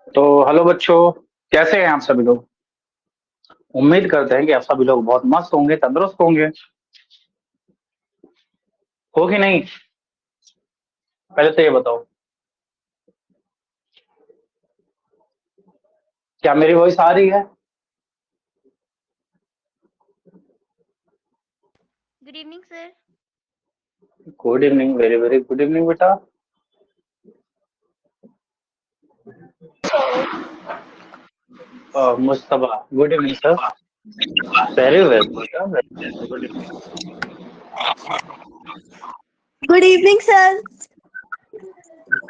तो हेलो बच्चों, कैसे हैं आप सभी लोग। उम्मीद करते हैं कि आप सभी लोग बहुत मस्त होंगे, तंदुरुस्त होंगे। हो कि नहीं, पहले तो ये बताओ, क्या मेरी वॉइस आ रही है। Good evening sir. Good evening, very very good evening बेटा। Mustafa, good evening sir. Very well बेटा, good evening. Good evening sir.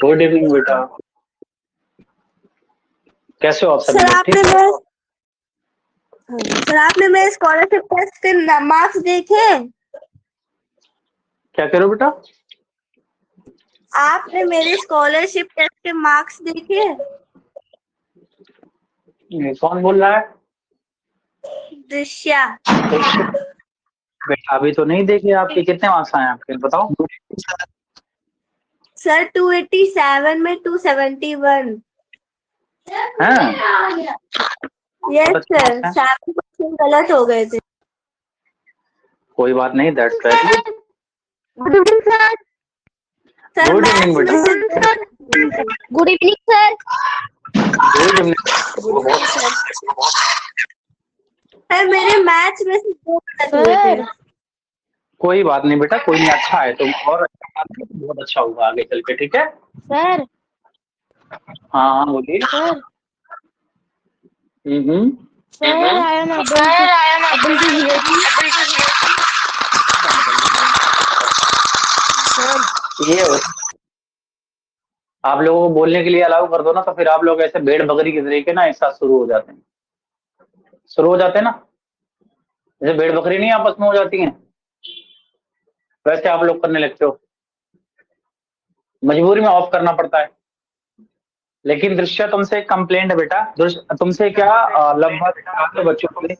Good evening बेटा। कैसे हो आप सभी सर लोग, आपने ठीक है। मेरे स्कॉलरशिप टेस्ट के मार्क्स देखे? क्या करो बेटा। आपने मेरे स्कॉलरशिप टेस्ट के मार्क्स देखे? ये कौन बोल रहा है। दृश्या। बेटा अभी तो नहीं देखे, आपके कितने मार्क्स आए आपके बताओ। सर 287 में 271। हैं, यस बहुत अच्छे सर, मार्क्स हैं। 7% गलत हो गए थे। कोई बात नहीं, that's very good. Good evening sir. Sir good evening maths में बेटा। से good evening sir. Good evening. Good evening sir, मेरे मैथ्स में से 2 गलत हुए थे। कोई बात नहीं बेटा, कोई नहीं, अच्छा है तो और अच्छा बात है, तो बहुत अच्छा होगा आगे चल के, ठीक है। सर। हाँ हाँ बोलिए। Sir. Hmm. Sir I am able to hear you. ये हो, आप लोगों को बोलने के लिए अलाउ कर दो ना, तो फिर आप लोग ऐसे भेड़ बकरी के तरीके ना एक साथ शुरू हो जाते हैं ना, जैसे भेड़ बकरी नहीं आपस में हो जाती हैं, वैसे आप लोग करने लगते हो। मजबूरी में ऑफ करना पड़ता है। लेकिन दृश्य तुमसे एक कंप्लेंट है बेटा। तुमसे क्या लगभग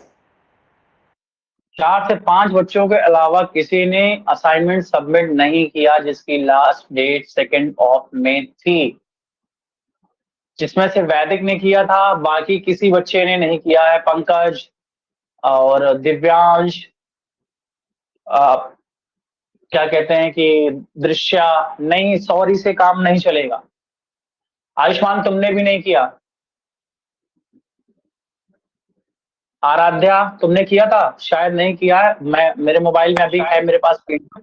4 से 5 बच्चों के अलावा किसी ने असाइनमेंट सबमिट नहीं किया जिसकी लास्ट डेट 2 मई थी। जिसमें से वैदिक ने किया था, बाकी किसी बच्चे ने नहीं किया है। पंकज और दिव्यांश, क्या कहते हैं कि दृश्या, नहीं सॉरी से काम नहीं चलेगा। आयुष्मान तुमने भी नहीं किया। आराध्या तुमने किया था, शायद नहीं किया है। मैं मेरे मोबाइल में अभी है मेरे पास PDF,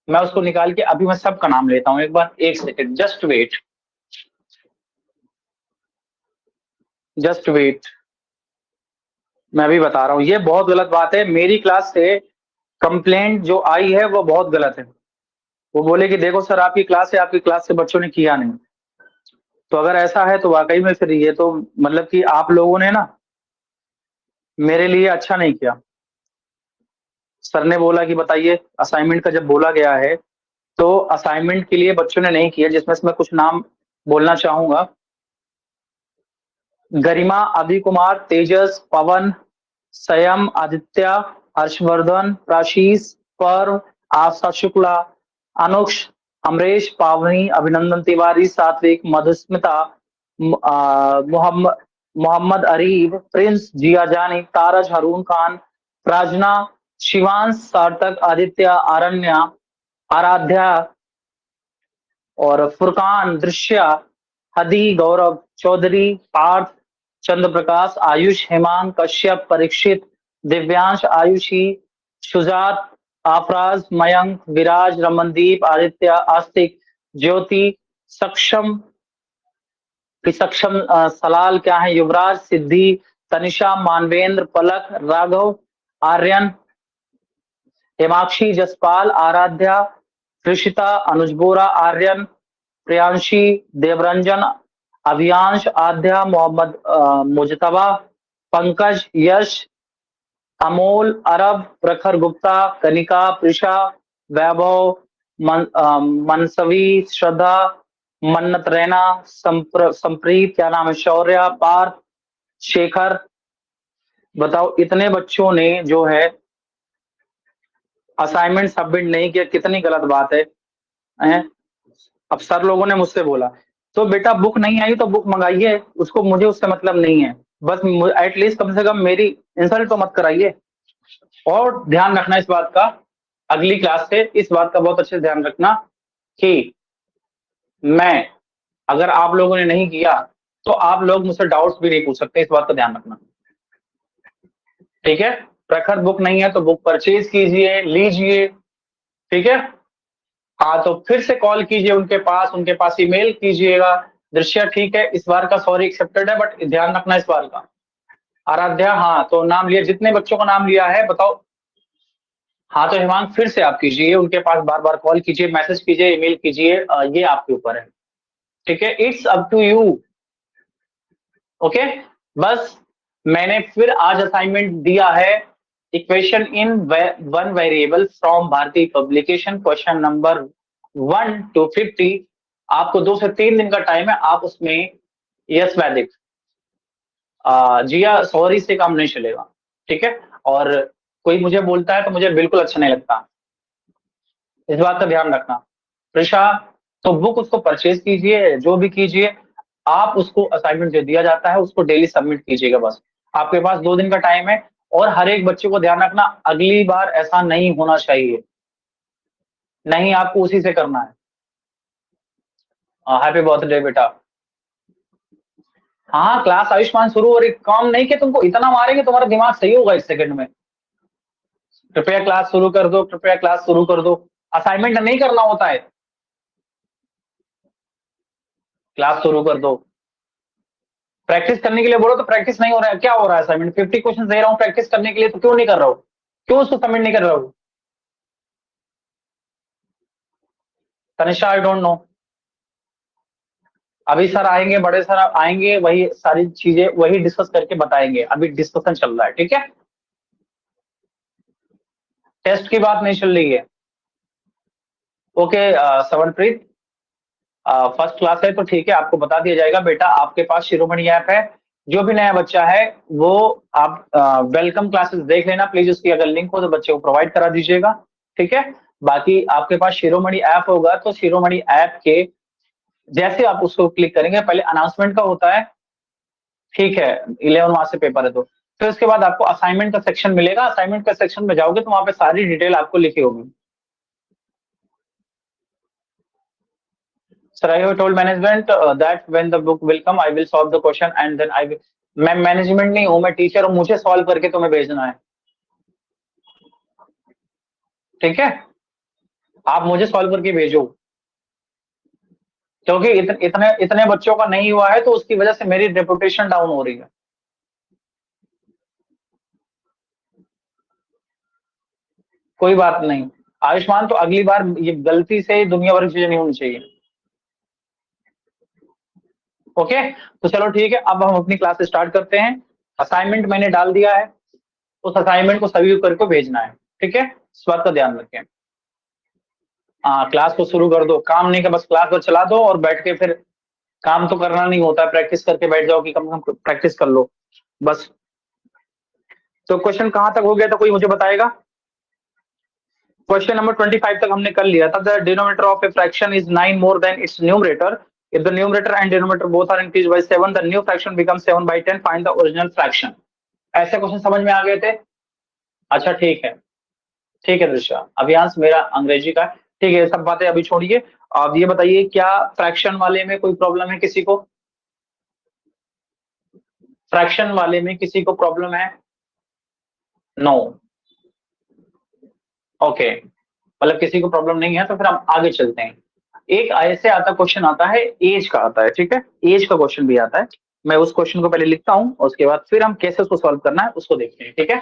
मैं उसको निकाल के अभी मैं सबका नाम लेता हूँ एक बार, एक second, just wait, just wait. मैं अभी बता रहा हूँ, ये बहुत गलत बात है। मेरी क्लास से कंप्लेंट जो आई है वो बहुत गलत है। वो बोले कि देखो सर आपकी क्लास है, आपकी क्लास से बच्चों ने किया नहीं। तो अगर ऐसा है तो वाकई में फिर ये तो मतलब कि आप लोगों ने ना मेरे लिए अच्छा नहीं किया। सर ने बोला कि बताइए, असाइनमेंट का जब बोला गया है तो असाइनमेंट के लिए बच्चों ने नहीं किया, जिसमें से मैं कुछ नाम बोलना चाहूंगा। गरिमा, अभि कुमार, तेजस, पवन, संयम, आदित्य, हर्षवर्धन, प्राशीष, पर्व, आशा शुक्ला, अनुष, अमरेश, पावनी, अभिनंदन तिवारी, सात्विक, मधुस्मिता, मोहम्मद मोहम्मद अरीब, प्रिंस, जिया जानी, तारज, हारून खान, प्राजना, शिवांश, सार्थक, आदित्य, आरण्या, आराध्या और फुरकान, दृश्या, हदी, गौरव चौधरी, पार्थ, चंद्र प्रकाश, आयुष, हेमांग, कश्यप, परीक्षित, दिव्यांश, आयुषी, शुजात, आफराज, मयंक, विराज, रमनदीप, आदित्य, आस्तिक, ज्योति, सक्षम सक्षम, सलाल क्या है, युवराज, सिद्धि, तनिषा, मानवेंद्र, पलक, राघव, आर्यन, हेमाक्षी, जसपाल, आराध्या, कृषिता, अनुज बोरा, आर्यन, प्रियांशी, देवरंजन, अभियांश, आध्या, मोहम्मद मुजतबा, पंकज, यश, अमोल, अरब, प्रखर गुप्ता, कनिका, प्रिशा, वैभव, मनसवी, श्रद्धा, मन्नत रैना, संप्रीत, क्या नाम है, शौर्य, पार्थ, शेखर। बताओ इतने बच्चों ने जो है असाइनमेंट सबमिट नहीं किया, कितनी गलत बात है। हैं? अब सर लोगों ने मुझसे बोला तो बेटा बुक नहीं आई तो बुक मंगाइए, उसको मुझे उससे मतलब नहीं है, बस एटलीस्ट कम से कम मेरी इंसल्ट तो मत कराइए। और ध्यान रखना इस बात का, अगली क्लास से इस बात का बहुत अच्छे से ध्यान रखना कि मैं, अगर आप लोगों ने नहीं किया तो आप लोग मुझसे डाउट्स भी नहीं पूछ सकते, इस बात का ध्यान रखना, ठीक है? प्रखर बुक नहीं है तो बुक परचेज कीजिए, लीजिए, ठीक है? हाँ तो फिर से कॉल कीजिए उनके पास ईमेल कीजिएगा। दृश्य ठीक है, इस बार का सॉरी एक्सेप्टेड है, बट ध्यान रखना इस बार का। आराध्या, हाँ तो नाम लिया, जितने बच्चों का नाम लिया है बताओ। हाँ तो हिमांग फिर से आप कीजिए, उनके पास बार बार कॉल कीजिए, मैसेज कीजिए, ईमेल कीजिए, ये आपके ऊपर है, ठीक है? It's up to you, okay? बस मैंने फिर आज असाइनमेंट दिया है, equation in one variable from Bharatiya publication, question number 1 to 50। आपको 2 से 3 दिन का टाइम है, आप उसमें यस वैदिक जिया सॉरी से काम नहीं चलेगा, ठीक है? और कोई मुझे बोलता है तो मुझे बिल्कुल अच्छा नहीं लगता, इस बात का ध्यान रखना। प्रिशा, तो बुक उसको परचेज कीजिए, जो भी कीजिए, आप उसको असाइनमेंट जो दिया जाता है उसको डेली सबमिट कीजिएगा, बस आपके पास 2 दिन का टाइम है। और हर एक बच्चे को ध्यान रखना, अगली बार ऐसा नहीं होना चाहिए, नहीं आपको उसी से करना है। हैप्पी बर्थडे बेटा। हाँ क्लास आयुष्मान शुरू हो रही, काम नहीं कि तुमको इतना मारेंगे तुम्हारा दिमाग सही होगा इस सेकंड में। कृपया क्लास शुरू कर दो, कृपया क्लास शुरू कर दो। असाइनमेंट नहीं करना होता है, क्लास शुरू कर दो। प्रैक्टिस करने के लिए बोलो तो प्रैक्टिस नहीं हो रहा है, क्या हो रहा है? असाइनमेंट 50 क्वेश्चन दे रहा हूँ प्रैक्टिस करने के लिए, तो क्यों नहीं कर रहा हूँ? क्यों उसको सबमिट नहीं कर रहा हूँ? Tanisha, I don't know. अभी सर आएंगे, बड़े सर आएंगे, वही सारी चीजें वही डिस्कस करके बताएंगे, अभी डिस्कशन चल रहा है, ठीक है? टेस्ट की बात नहीं चल रही है, ओके? सवनप्रीत, फर्स्ट क्लास है तो ठीक है, आपको बता दिया जाएगा बेटा, आपके पास शिरोमणि ऐप है, जो भी नया बच्चा है वो आप वेलकम क्लासेस देख लेना प्लीज, उसकी अगर लिंक हो तो बच्चे को प्रोवाइड करा दीजिएगा, ठीक है? बाकी आपके पास शिरोमणि ऐप होगा तो शिरोमणि ऐप के जैसे आप उसको क्लिक करेंगे, पहले अनाउंसमेंट का होता है, ठीक है? 11 मार्च से पेपर है तो फिर उसके बाद आपको असाइनमेंट का सेक्शन मिलेगा, असाइनमेंट का सेक्शन में जाओगे तो वहां पे सारी डिटेल आपको लिखी होगी। Sir, I have told management that when the book will come, I will solve the question and then I will. मैं मैनेजमेंट नहीं हूँ, मैं टीचर हूँ, मुझे सॉल्व करके तुम्हें भेजना है, ठीक है? आप मुझे सॉल्व करके भेजो, क्योंकि इतने इतने बच्चों का नहीं हुआ है तो उसकी वजह से मेरी रेपुटेशन डाउन हो रही है। कोई बात नहीं आयुष्मान, तो अगली बार ये गलती से दुनिया भर की चीजें नहीं होनी चाहिए, ओके? तो चलो ठीक है, अब हम अपनी क्लास स्टार्ट करते हैं। असाइनमेंट मैंने डाल दिया है, उस असाइनमेंट को सभी करके भेजना है, ठीक है? इस बात का ध्यान रखें। क्लास को शुरू कर दो, काम नहीं का बस क्लास को चला दो और बैठ के फिर काम तो करना नहीं होता है, प्रैक्टिस करके बैठ जाओ कि कम से कम प्रैक्टिस कर लो बस। तो क्वेश्चन कहां तक हो गया था, कोई मुझे बताएगा? क्वेश्चन नंबर 25 तक हमने कर लिया था। The denominator of a fraction is 9 more than its numerator, if the numerator and denominator both are increase by 7, the new fraction becomes 7/10, find the original fraction. ऐसे क्वेश्चन समझ में आ गए थे? अच्छा ठीक है, ठीक है दृश्या, अभियांश मेरा अंग्रेजी का है, ठीक है? सब बातें अभी छोड़िए, अब ये बताइए क्या फ्रैक्शन वाले में कोई प्रॉब्लम है किसी को? फ्रैक्शन वाले में किसी को प्रॉब्लम है? नो, ओके, मतलब किसी को प्रॉब्लम नहीं है तो फिर हम आगे चलते हैं। एक ऐसे आता क्वेश्चन आता है, एज का आता है, ठीक है? एज का क्वेश्चन भी आता है, मैं उस क्वेश्चन को पहले लिखता हूं और उसके बाद फिर हम कैसे उसको सॉल्व करना है उसको देखते हैं, ठीक है?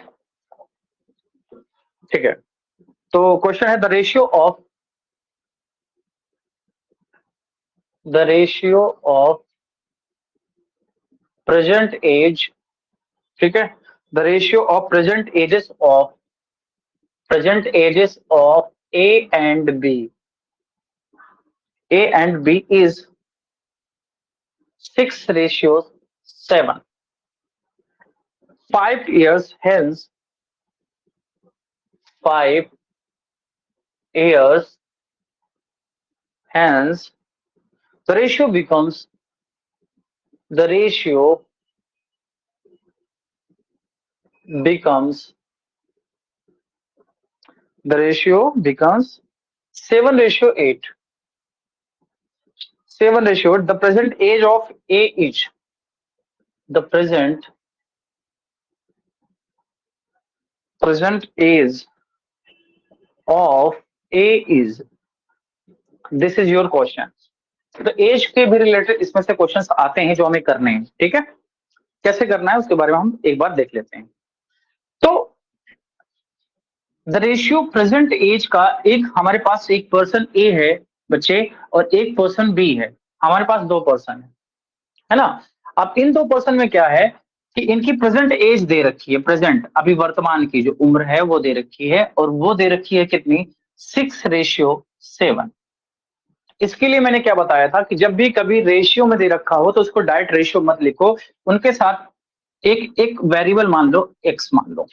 ठीक है, तो क्वेश्चन है the ratio of present age, ठीक है? The ratio of present ages of A and B is 6:7। 5 years hence, 5 years hence the ratio becomes the ratio becomes the ratio becomes 7:8. 7:8. The present age of A is the present age of A is, this is your question. तो as के भी related इसमें से questions आते हैं जो हमें करने हैं, ठीक है। कैसे करना है उसके बारे में हम एक बार देख लेते हैं। तो द रेशियो प्रेजेंट एज का, एक हमारे पास एक पर्सन ए है बच्चे और एक पर्सन बी है, हमारे पास दो पर्सन है ना। अब इन दो पर्सन में क्या है कि इनकी प्रेजेंट एज दे रखी है, प्रेजेंट अभी वर्तमान की जो उम्र है वो दे रखी है, और वो दे रखी है कितनी, 6:7। इसके लिए मैंने क्या बताया था कि जब भी कभी रेशियो में दे रखा हो तो उसको डायरेक्ट रेशियो मत लिखो, उनके साथ एक एक वेरिएबल मान लो, एक्स मान लो।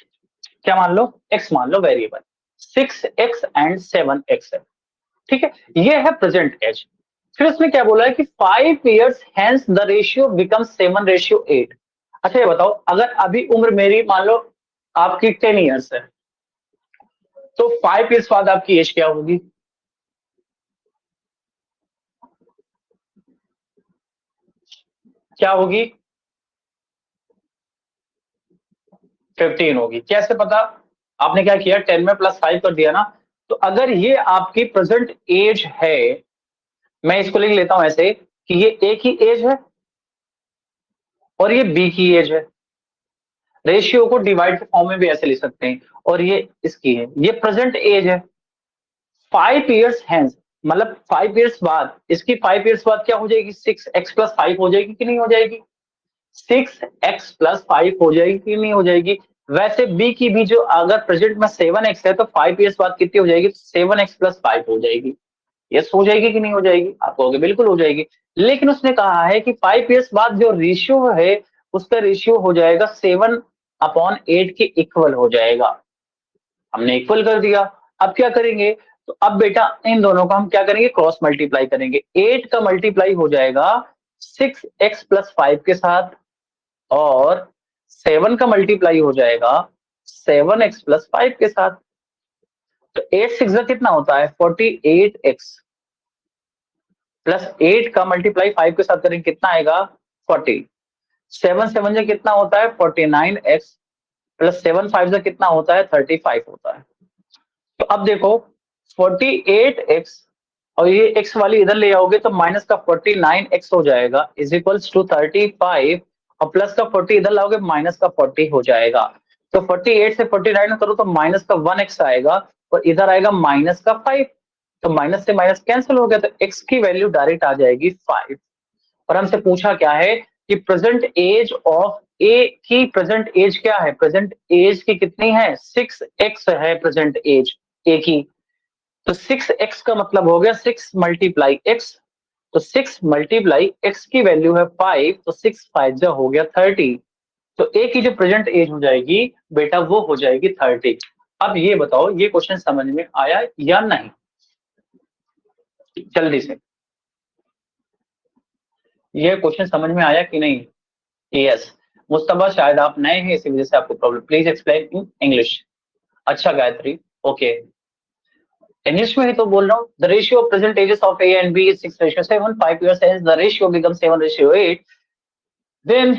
क्या मान लो, एक्स मान लो वेरिएबल। 6x एंड 7x है, ठीक है। ये है प्रेजेंट एज। फिर उसने क्या बोला है कि 5 years hence the ratio become 7:8। अच्छा ये बताओ, अगर अभी उम्र मेरी मान लो आपकी 10 years है, तो 5 years बाद आपकी एज क्या होगी, क्या होगी, 15 होगी। कैसे पता, आपने क्या किया, 10 में +5 कर दिया ना। तो अगर ये आपकी प्रेजेंट एज है, मैं इसको लिख लेता हूं ऐसे कि ये ए की एज है और ये बी की एज है। रेशियो को डिवाइड के फॉर्म में भी ऐसे लिख सकते हैं, और ये इसकी है, ये प्रेजेंट एज है। 5 years हैंस, मतलब 5 years बाद, इसकी 5 years बाद क्या हो जाएगी, 6x+5 हो जाएगी कि नहीं हो जाएगी, 6x+5 हो जाएगी कि नहीं हो जाएगी। वैसे बी की भी जो, अगर प्रेजेंट में 7x है तो 5 years बाद कितनी हो जाएगी, 7x+5 हो जाएगी। यस हो जाएगी कि नहीं हो जाएगी, आप कहोगे बिल्कुल हो जाएगी। लेकिन उसने कहा है कि 5 years बाद जो रेशियो है उसका रेशियो हो जाएगा 7/8 के इक्वल हो जाएगा। हमने इक्वल कर दिया। अब क्या करेंगे, तो अब बेटा इन दोनों का हम क्या करेंगे, क्रॉस मल्टीप्लाई करेंगे। 8 का मल्टीप्लाई हो जाएगा 6x+5 के साथ, और 7 का मल्टीप्लाई हो जाएगा 7x+5 के साथ। तो 8 6 कितना होता है, 48x, +8 का मल्टीप्लाई 5 के साथ करेंगे कितना आएगा, 40। 7 7 कितना होता है, 49x, +7 5 कितना होता है, 35 होता है। तो अब देखो 48x, और ये x वाली इधर ले आओगे तो माइनस का 49x हो जाएगा, इज इक्वल्स टू 35, और प्लस का 40 इधर लाओगे माइनस का 40 हो जाएगा। तो 48 से 49 करो तो माइनस का 1x आएगा, और इधर आएगा माइनस का 5। तो माइनस से माइनस कैंसिल हो गया, तो x की वैल्यू डायरेक्ट आ जाएगी 5। और हमसे पूछा क्या है कि प्रेजेंट एज ऑफ ए की, प्रेजेंट एज क्या है, प्रेजेंट एज की कितनी है, 6x है प्रेजेंट एज ए की। तो 6x का मतलब हो गया 6 × x, तो 6 × x की वैल्यू है 5, तो 6 5 जा हो गया 30। तो ए की जो प्रेजेंट एज हो जाएगी बेटा वो हो जाएगी 30। अब ये बताओ, ये क्वेश्चन समझ में आया या नहीं, जल्दी से, ये क्वेश्चन समझ में आया कि नहीं। यस, मुस्तफा शायद आप नए हैं इसी वजह से आपको problem, please explain in English. अच्छा गायत्री, ओके, इंग्लिश में ही तो बोल रहा हूँ। The ratio of present ages of A and B is 6:7, 5 years hence the ratio becomes 7:8। Then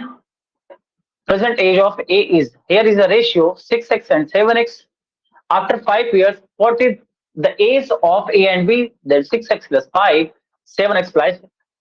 present age of A is, here is a ratio 6x and 7x. After 5 years, what is the age of A and B? Then 6x plus 5, 7x plus,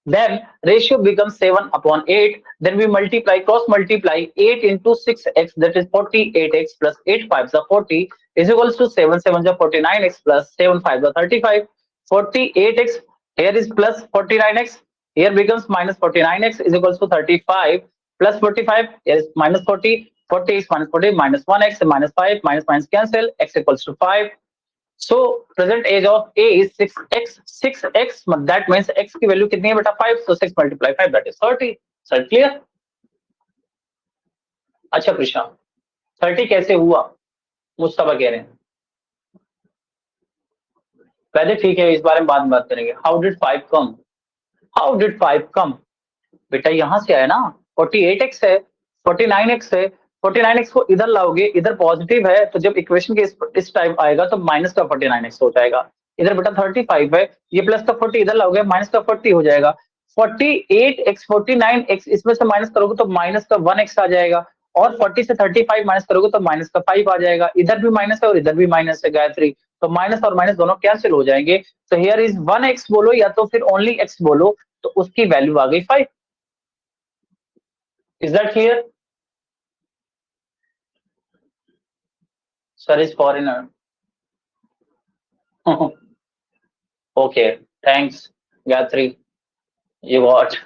then ratio becomes 7/8. Then we multiply, cross multiply 8 into 6x, that is 48x plus 8 5s are 40 is equals to 7 7s are 49x plus 7 5s are 35. 48x here is plus 49x, here becomes minus 49x is equals to 35 plus 45 is minus 40. 40x minus 40 minus 1x minus 5 minus minus cancel, x equals to 5. So present age of A is 6x. 6x that means x की value कितनी है बेटा 5, so 6 multiply 5 that is 30. Sir clear. अच्छा कृष्णा, 30 कैसे हुआ, मुस्तफा कह रहे हैं। वैसे ठीक है, इस बारे में बाद में बात करेंगे। How did 5 come, how did 5 कम, बेटा यहां से आया ना, 48x है, 49x है, 49x को इधर लाओगे, इधर पॉजिटिव है, तो जब इक्वेशन के इस टाइप आएगा तो माइनस का 49x हो जाएगा। इधर बेटा 35 है, ये प्लस का 40 इधर लाओगे, माइनस का 40 हो जाएगा। 48x 49x इसमें से माइनस करोगे तो माइनस का 1x आ जाएगा, और 40 से 35 माइनस करोगे तो माइनस का 5 आ जाएगा। इधर भी माइनस है और इधर भी माइनस है गायत्री, तो माइनस और माइनस दोनों कैंसिल हो जाएंगे। तो हियर इज 1x बोलो या तो फिर ओनली x बोलो, तो उसकी वैल्यू आ गई 5। Is that clear? Sir is foreigner. Okay, thanks, Gayatri. You got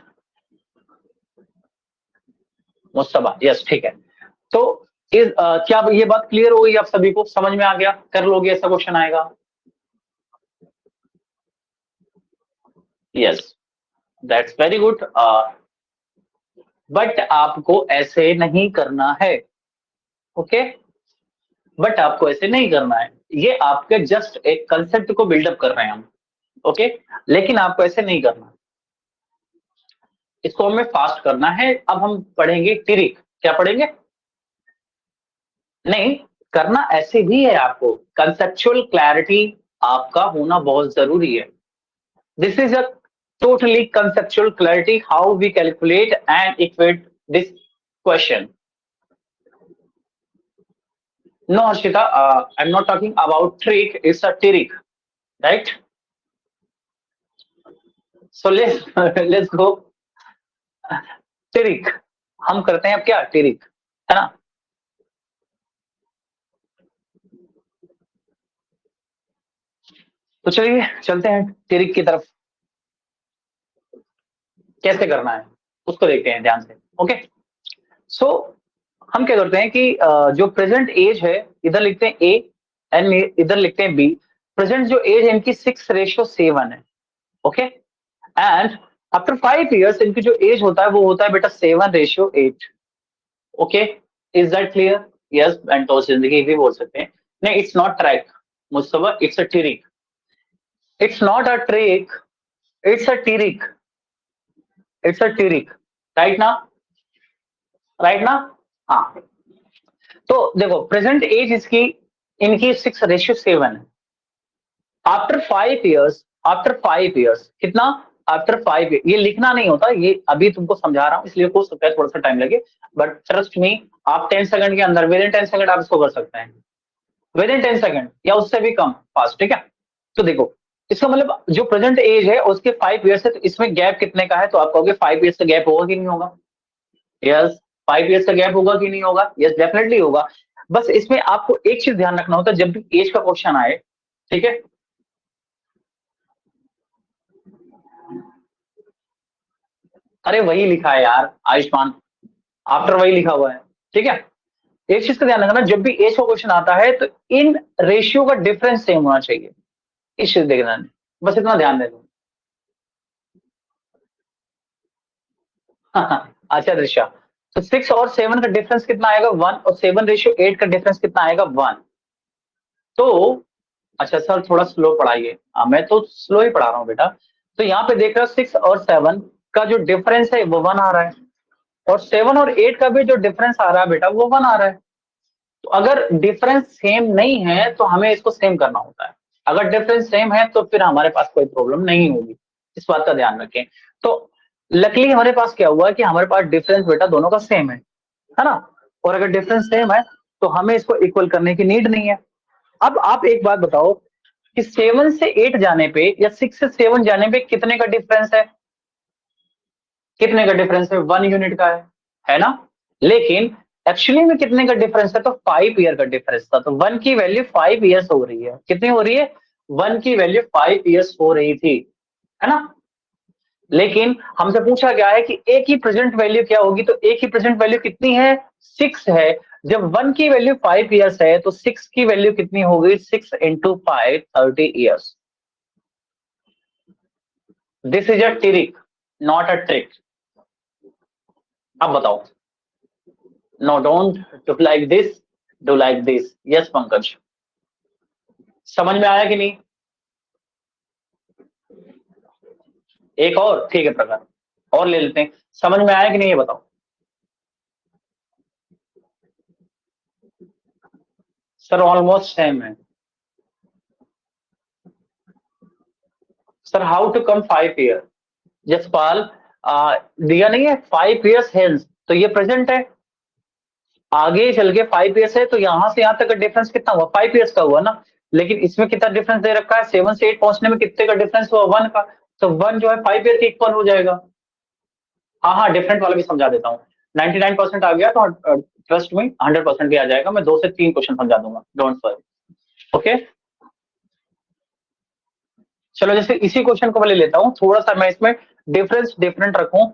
Mustafa, yes ठीक है। तो क्या ये बात क्लियर हो गई आप सभी को, समझ में आ गया? कर लोगे, ऐसा क्वेश्चन आएगा। Yes, that's very good. But आपको ऐसे नहीं करना है, ओके? बट आपको ऐसे नहीं करना है, ये आपके जस्ट एक कंसेप्ट को बिल्डअप कर रहे हैं हम, ओके? लेकिन आपको ऐसे नहीं करना, इसको हमें फास्ट करना है। अब हम पढ़ेंगे ट्रिक। क्या पढ़ेंगे? नहीं, करना ऐसे भी है आपको, कंसेप्चुअल क्लैरिटी आपका होना बहुत जरूरी है। This is a totally conceptual clarity how we calculate and equate this question. No, Harshita, I'm not talking about trick, it's a trick, right? So let's go trick। हम करते हैं अब क्या, trick, है ना? तो चलिए चलते हैं trick की तरफ। कैसे करना है उसको देखते हैं ध्यान से, ओके? सो हम क्या करते हैं कि जो प्रेजेंट एज है, इधर लिखते हैं ए एंड इधर लिखते हैं बी। प्रेजेंट जो एज है इनकी 6:7 है, ओके? एंड आफ्टर 5 years इनकी जो एज होता है वो होता है बेटा 7:8, okay? Is that clear? Yes, and तो जिंदगी भी बोल सकते हैं। नहीं, it's not track Mustafa, it's a trick. It's not a trick, it's a trick, it's a trick, right ना? राइट ना? हाँ, तो देखो प्रेजेंट एज इसकी, इनकी 6:7 है। आफ्टर 5 years, आफ्टर 5 years कितना? आफ्टर 5 ये लिखना नहीं होता, ये अभी तुमको समझा रहा हूँ, इसलिए हो सकता है थोड़ा सा टाइम लगे, बट ट्रस्ट मी, आप 10 सेकंड के अंदर, विद इन 10 सेकंड आप इसको कर सकते हैं, विद इन 10 सेकंड या उससे भी कम फास्ट, ठीक है? तो देखो, इसका मतलब जो प्रेजेंट एज है उसके 5 years है, तो इसमें गैप कितने का है? तो आप कहोगे 5 years का गैप होगा कि नहीं होगा? यस, 5 years का गैप होगा कि नहीं होगा? यस, डेफिनेटली होगा। बस इसमें आपको एक चीज ध्यान रखना होता है, जब भी एज का क्वेश्चन आए, ठीक है? अरे वही लिखा है यार आयुष्मान, आफ्टर वही लिखा हुआ है, ठीक है? एक चीज का ध्यान रखना, जब भी एज का क्वेश्चन आता है तो इन रेशियो का डिफरेंस सेम होना चाहिए, इस चीज देखना है। बस इतना ध्यान दे दो। अच्छा दृश्या, तो 6 और 7 का डिफरेंस कितना आएगा? 1, और 7:8 का डिफरेंस कितना आएगा? 1। तो अच्छा सर थोड़ा स्लो पढ़ाइए। मैं तो स्लो ही पढ़ा रहा हूँ बेटा। तो यहाँ पे देख रहे हो 6 और 7 का जो डिफरेंस है वो 1 आ रहा है, और 7 और 8 का भी जो डिफरेंस आ रहा है बेटा वो 1 आ रहा है। तो अगर डिफरेंस सेम नहीं है तो हमें इसको सेम करना होता है, अगर डिफरेंस सेम है तो फिर हमारे पास कोई प्रॉब्लम नहीं होगी, इस बात का ध्यान रखें। तो लकली हमारे पास क्या हुआ कि हमारे पास डिफरेंस बेटा दोनों का सेम है ना? और अगर डिफरेंस सेम है तो हमें इसको इक्वल करने की नीड नहीं है। अब आप एक बात बताओ कि 7 से 8 जाने पे या 6 से 7 जाने पे कितने का डिफरेंस है? कितने का डिफरेंस है? 1 यूनिट का है ना? लेकिन एक्चुअली में कितने का डिफरेंस है? तो 5 ईयर का डिफरेंस था, तो 1 की वैल्यू 5 years हो रही है। कितनी हो रही है? 1 की वैल्यू 5 years हो रही थी, है ना? लेकिन हमसे पूछा गया है कि ए की प्रेजेंट वैल्यू क्या होगी, तो ए की प्रेजेंट वैल्यू कितनी है? 6 है। जब 1 की वैल्यू 5 years है तो 6 की वैल्यू कितनी होगी? 6 × 5 30 years। This is a trick, not a trick. अब बताओ, no don't do like this, do like this. Yes Pankaj, समझ में आया कि नहीं? एक और, ठीक है प्रकार, और ले लेते हैं। समझ में आया कि नहीं ये बताओ। सर ऑलमोस्ट सेम है sir. How to come 5 year, Jaspal दिया नहीं है 5 ईयर्स हेंस, तो ये प्रेजेंट है। आगे चल के 5 ईयर्स है, तो यहां से यहां तक का डिफरेंस कितना हुआ, 5 ईयर्स का हुआ ना। लेकिन इसमें कितना डिफरेंस दे रखा है, 7 से 8 पहुंचने में कितने का डिफरेंस हुआ, 1 का। तो 1 जो है 5 ईयर के इक्वल हो जाएगा। हाँ हाँ, डिफरेंट वाला भी समझा देता हूँ। 99% आ गया तो ट्रस्ट में 100% भी आ जाएगा। मैं 2 से 3 क्वेश्चन समझा दूंगा, डोंट वरी। ओके, चलो जैसे इसी क्वेश्चन को मैं ले लेता हूँ, थोड़ा सा मैं इसमें डिफरेंस डिफरेंट रखूं।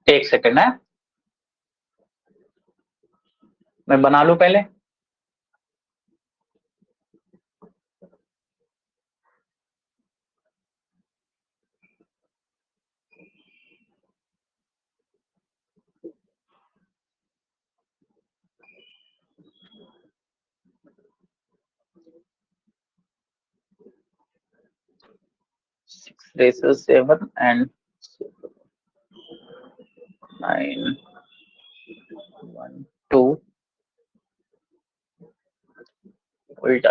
एक सेकेंड है, मैं बना लू पहले। सिक्स रेशो 7 एंड 9 1 2 उल्टा,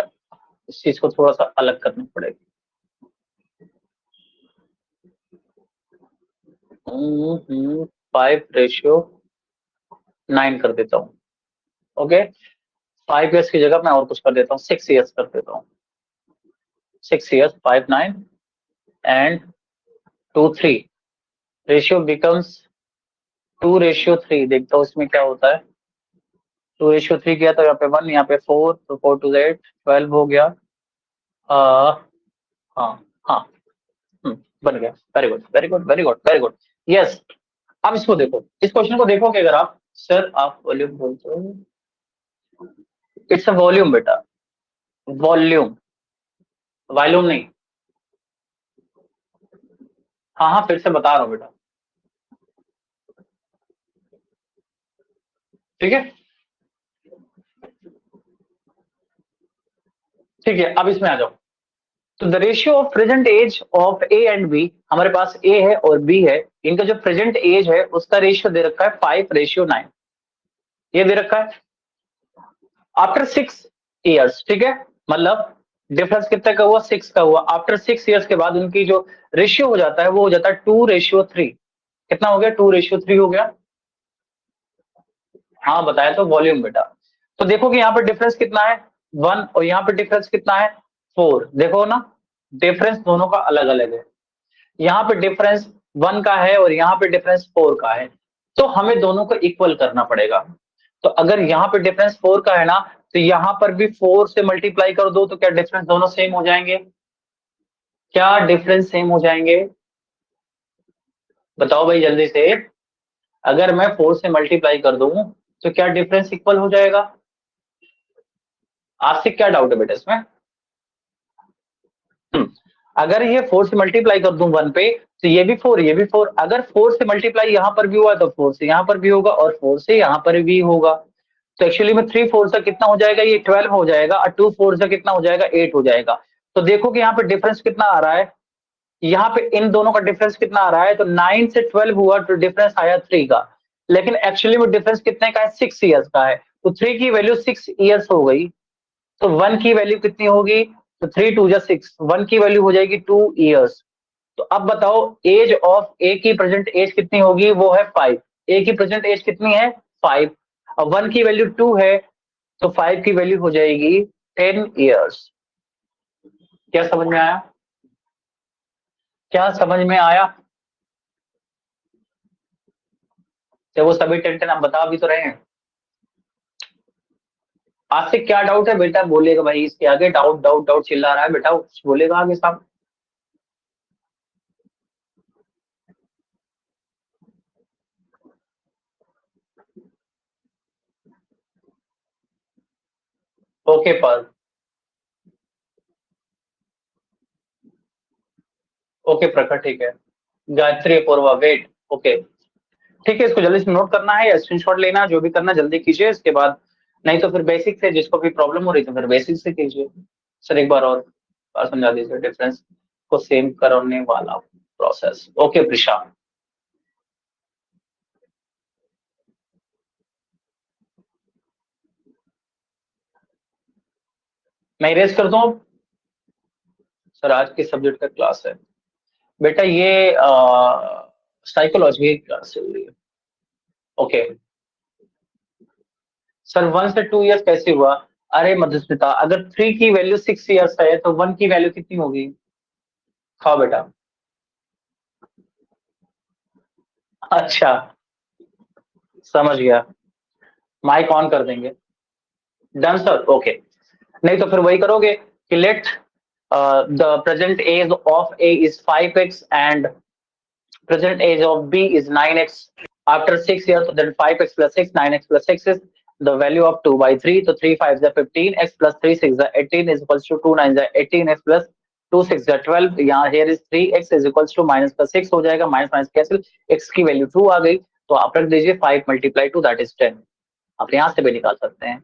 इस चीज को थोड़ा सा अलग करना पड़ेगा। 5:9 कर देता हूँ। ओके, 5 ईयर्स की जगह मैं और कुछ कर देता हूँ, 6 ईयर्स कर देता हूँ। 6 ईयर्स 5:9 एंड 2:3, रेशियो बिकम्स 2:3। देखता हूँ इसमें क्या होता है। 2:3 किया तो यहाँ पे 1, यहाँ पे 4, तो 4 to 8 12 हो गया। हाँ हाँ, बन गया। Very good very good very good very good, yes. अब इसको देखो, इस क्वेश्चन को देखोगे अगर आप, सर आप वॉल्यूम बोलते हो, इट्स अ वॉल्यूम बेटा, वॉल्यूम, वॉल्यूम नहीं। हाँ हाँ, फिर से बता रहा हूँ बेटा, ठीक है ठीक है। अब इसमें आ जाओ। तो the ratio of present age of A and B, हमारे पास ए है और बी है, इनका जो प्रेजेंट एज है उसका रेशियो दे रखा है 5:9, ये दे रखा है आफ्टर 6 ईयर्स, ठीक है। मतलब डिफरेंस कितने का हुआ, 6 का हुआ। आफ्टर 6 ईयर्स के बाद उनकी जो रेशियो हो जाता है वो हो जाता है 2:3। कितना हो गया, 2:3 हो गया। हाँ बताया तो, वॉल्यूम बेटा। तो देखो कि यहाँ पे डिफरेंस कितना है, 1, और यहाँ पे डिफरेंस कितना है, 4। देखो ना, डिफरेंस दोनों का अलग अलग है। यहाँ पे डिफरेंस 1 का है और यहाँ पे डिफरेंस 4 का है, तो हमें दोनों को इक्वल करना पड़ेगा। तो अगर यहाँ पे डिफरेंस 4 का है ना, तो यहाँ पर भी 4 से मल्टीप्लाई कर दो, तो क्या डिफरेंस दोनों सेम हो जाएंगे, क्या डिफरेंस सेम हो जाएंगे, बताओ भाई जल्दी से। अगर मैं 4 से मल्टीप्लाई कर दूं तो क्या डिफरेंस इक्वल हो जाएगा, आपसे क्या डाउट है बेटा इसमें। अगर ये 4 से मल्टीप्लाई कर दूं 1 पे, तो ये भी 4 ये भी 4। अगर 4 से मल्टीप्लाई यहाँ पर भी हुआ तो 4 से यहाँ पर भी होगा और 4 से यहाँ पर भी होगा। तो एक्चुअली में 3 4 से कितना हो जाएगा, ये 12 हो जाएगा, और 2 4 से कितना हो जाएगा, 8 हो जाएगा। तो देखो कि यहाँ पे डिफरेंस कितना आ रहा है, यहाँ पे इन दोनों का डिफरेंस कितना आ रहा है, तो 9 से 12 हुआ तो डिफरेंस आया 3 का। लेकिन एक्चुअली में डिफरेंस कितने का है, 6 ईयर्स का है। तो 3 की वैल्यू 6 ईयर्स हो गई, तो 1 की वैल्यू कितनी होगी, तो 3 2 6, 1 की वैल्यू हो जाएगी 2 ईयर्स। तो अब बताओ एज ऑफ ए की प्रेजेंट एज कितनी होगी, वो है 5। ए की प्रेजेंट एज कितनी है, 5। अब 1 की वैल्यू 2 है, तो 5 की वैल्यू हो जाएगी 10 ईयर्स। क्या समझ में आया, क्या समझ में आया। तो वो सभी 10 10 हम बता भी तो रहे हैं। आपसे क्या डाउट है बेटा, बोलेगा भाई, इसके आगे डाउट डाउट डाउट चिल्ला रहा है बेटा, कुछ बोलेगा आगे साहब। ओके पर, ओके प्रखर, ठीक है। गायत्री अपूर्वा, वेट, ओके ठीक है। इसको जल्दी से नोट करना है या स्क्रीनशॉट लेना, जो भी करना जल्दी कीजिए। इसके बाद नहीं तो फिर बेसिक से, जिसको भी प्रॉब्लम हो रही तो फिर बेसिक से कीजिए। सर एक बार समझा दीजिए डिफरेंस को सेम करने वाला प्रोसेस। ओके प्रिशा, मैं इरेज करता हूँ। सर आज के सब्जेक्ट का क्लास है बेटा, ये साइकोलॉजी की क्लास चल रही है। ओके सर 1 से 2 इयर्स कैसे हुआ? अरे मधुस्मिता, अगर 3 की वैल्यू 6 इयर्स है तो 1 की वैल्यू कितनी होगी? खाओ बेटा। अच्छा समझ गया, माइक ऑन कर देंगे। Done sir, okay. नहीं तो फिर वही करोगे कि let the present age of A is 5x and present age of b is 9x after 6 years, so then 5x plus 6, 9x plus 6 is the value of 2 by 3, so 3 5 is 15, x plus 3 6 is 18 is equals to 2 9 is 18, x plus 2 6 is 12, यहाँ here is 3 x is equals to minus plus 6 हो जाएगा, minus minus cancel, x की value 2 आ गई, तो आप रख दीजिए 5 multiply 2 that is 10। आप यहाँ से भी निकाल सकते हैं,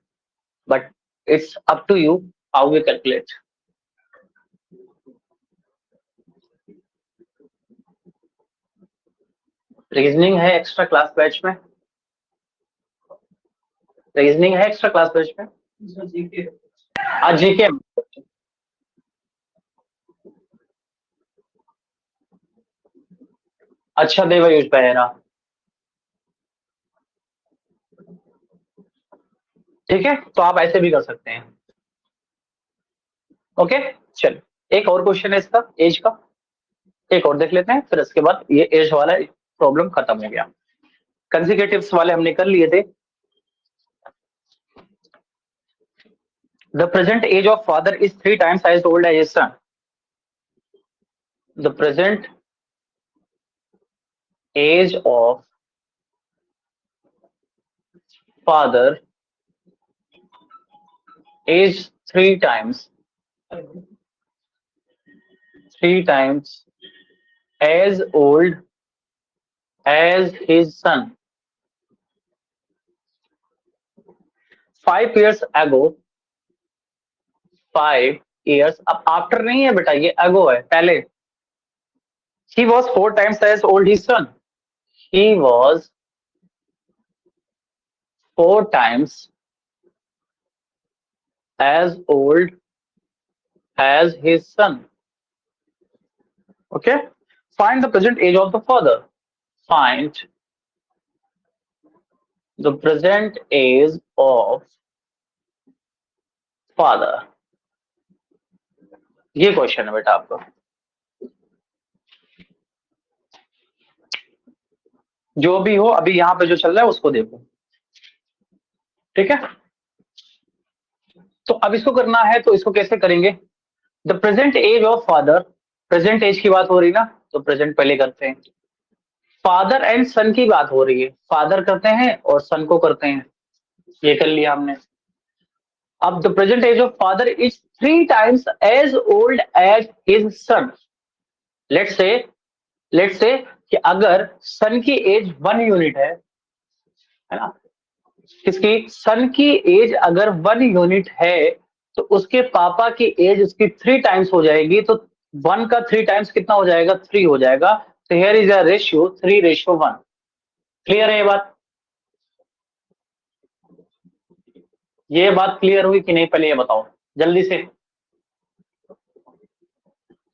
but it's up to you how we calculate. Reasoning है एक्स्ट्रा क्लास बैच में, रीजनिंग है एक्स्ट्रा क्लास बैच में। आज जीके, अच्छा देवायुष बहेरा, ठीक है, तो आप ऐसे भी कर सकते हैं। ओके चलो, एक और क्वेश्चन है इसका एज का, एक और देख लेते हैं, फिर इसके बाद ये एज वाला प्रॉब्लम खत्म हो गया। कंसेक्यूटिव्स वाले हमने कर लिए थे। The present age of father is 3 times as old as his son. The present age of father is 3 times as old as his son. 5 years ago, 5 years, अब आफ्टर नहीं है बेटा, ये अगो है, पहले। He was 4 times as old his son. He was 4 times as old as his son. Okay. Find the present age of the father. Find the present age of father. ये question है बेटा आपका, जो भी हो अभी यहाँ पे जो चल रहा है उसको देखो, ठीक है। तो अब इसको करना है, तो इसको कैसे करेंगे? The present age of father, present age की बात हो रही ना, तो प्रेजेंट पहले करते हैं। फादर एंड सन की बात हो रही है, फादर करते हैं और सन को करते हैं, ये कर लिया हमने। अब the present age of father is 3 times as old as his son. Let's say कि अगर सन की एज 1 यूनिट है ना, किसकी, सन की एज अगर 1 यूनिट है तो उसके पापा की एज उसकी 3 times हो जाएगी, तो 1 का 3 times कितना हो जाएगा? 3 हो जाएगा। तो here is a ratio 3:1। Clear है ये बात? ये बात क्लियर हुई कि नहीं, पहले ये बताओ जल्दी से।